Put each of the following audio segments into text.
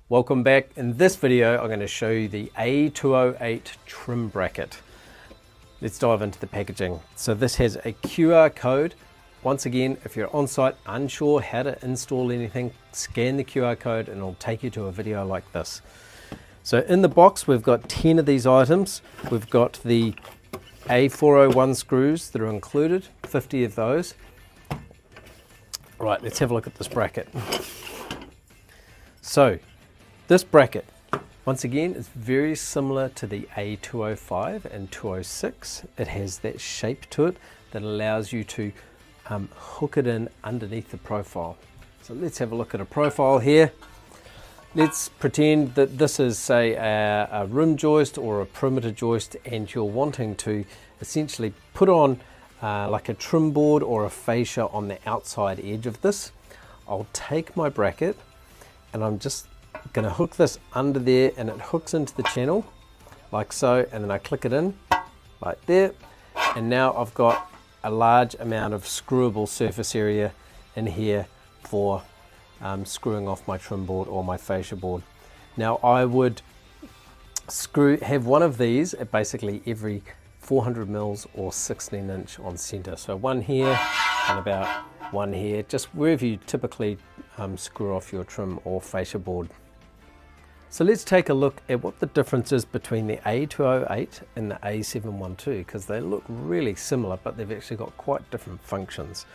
Welcome back. In this video I'm going to show you the A208 trim bracket. Let's dive into the packaging. So this has a QR code. Once again, if you're on site unsure how to install anything, scan the QR code and it'll take you to a video like this. So in the box we've got 10 of these items. We've got the A401 screws that are included, 50 of those. Right, let's have a look at this bracket. So this bracket, once again, is very similar to the A205 and 206. It has that shape to it that allows you to hook it in underneath the profile. So let's have a look at a profile here. Let's pretend that this is, say, a rim joist or a perimeter joist, and you're wanting to essentially put on like a trim board or a fascia on the outside edge of this. I'll take my bracket and I'm just going to hook this under there, and it hooks into the channel like so, and then I click it in like there, and now I've got a large amount of screwable surface area in here for screwing off my trim board or my fascia board. Now I would have one of these at basically every 400 mils or 16 inch on center. So one here and about one here, just wherever you typically screw off your trim or fascia board. So let's take a look at what the difference is between the A208 and the A712, because they look really similar, but they've actually got quite different functions.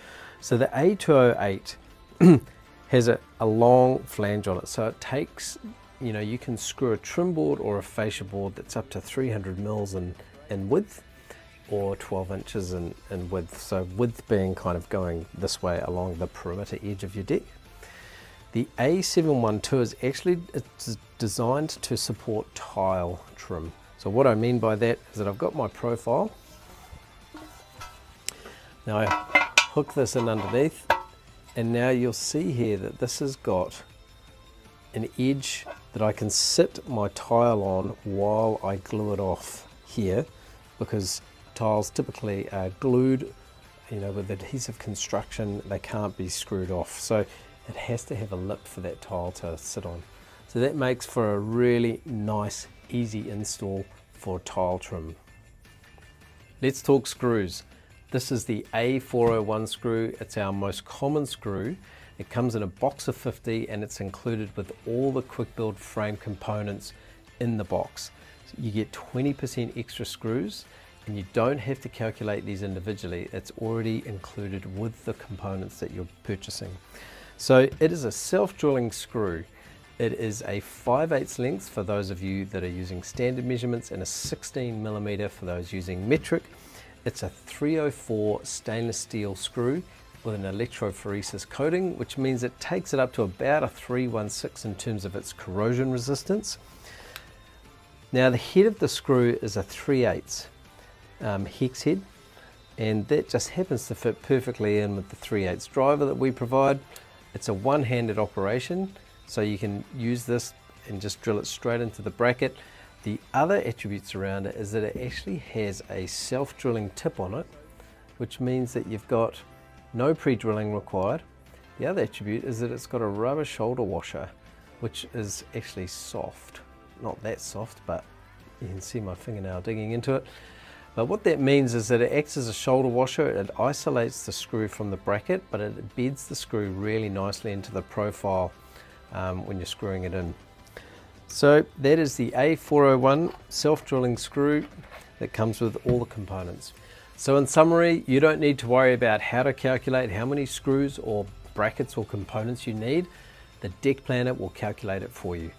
So the A208 has a long flange on it, so it takes, you can screw a trim board or a fascia board that's up to 300 mils in width or 12 inches in width. So width being kind of going this way along the perimeter edge of your deck. The A712 is actually designed to support tile trim. So what I mean by that is that I've got my profile. Now I hook this in underneath, and now you'll see here that this has got an edge that I can sit my tile on while I glue it off here, because tiles typically are glued, with adhesive construction. They can't be screwed off. So it has to have a lip for that tile to sit on. So that makes for a really nice, easy install for tile trim. Let's talk screws. This is the A401 screw. It's our most common screw. It comes in a box of 50 and it's included with all the Qwickbuild frame components in the box. So you get 20% extra screws, and you don't have to calculate these individually. It's already included with the components that you're purchasing. So it is a self-drilling screw. It is a 5/8 length for those of you that are using standard measurements, and a 16mm for those using metric. It's a 304 stainless steel screw with an electrophoresis coating, which means it takes it up to about a 316 in terms of its corrosion resistance. Now the head of the screw is a 3/8 hex head, and that just happens to fit perfectly in with the 3/8 driver that we provide. It's a one-handed operation, so you can use this and just drill it straight into the bracket. The other attributes around it is that it actually has a self-drilling tip on it, which means that you've got no pre-drilling required. The other attribute is that it's got a rubber shoulder washer, which is actually soft. Not that soft, but you can see my fingernail digging into it. But what that means is that it acts as a shoulder washer. It isolates the screw from the bracket, but it beds the screw really nicely into the profile when you're screwing it in. So that is the A401 self-drilling screw that comes with all the components. So in summary, you don't need to worry about how to calculate how many screws or brackets or components you need. The deck planner will calculate it for you.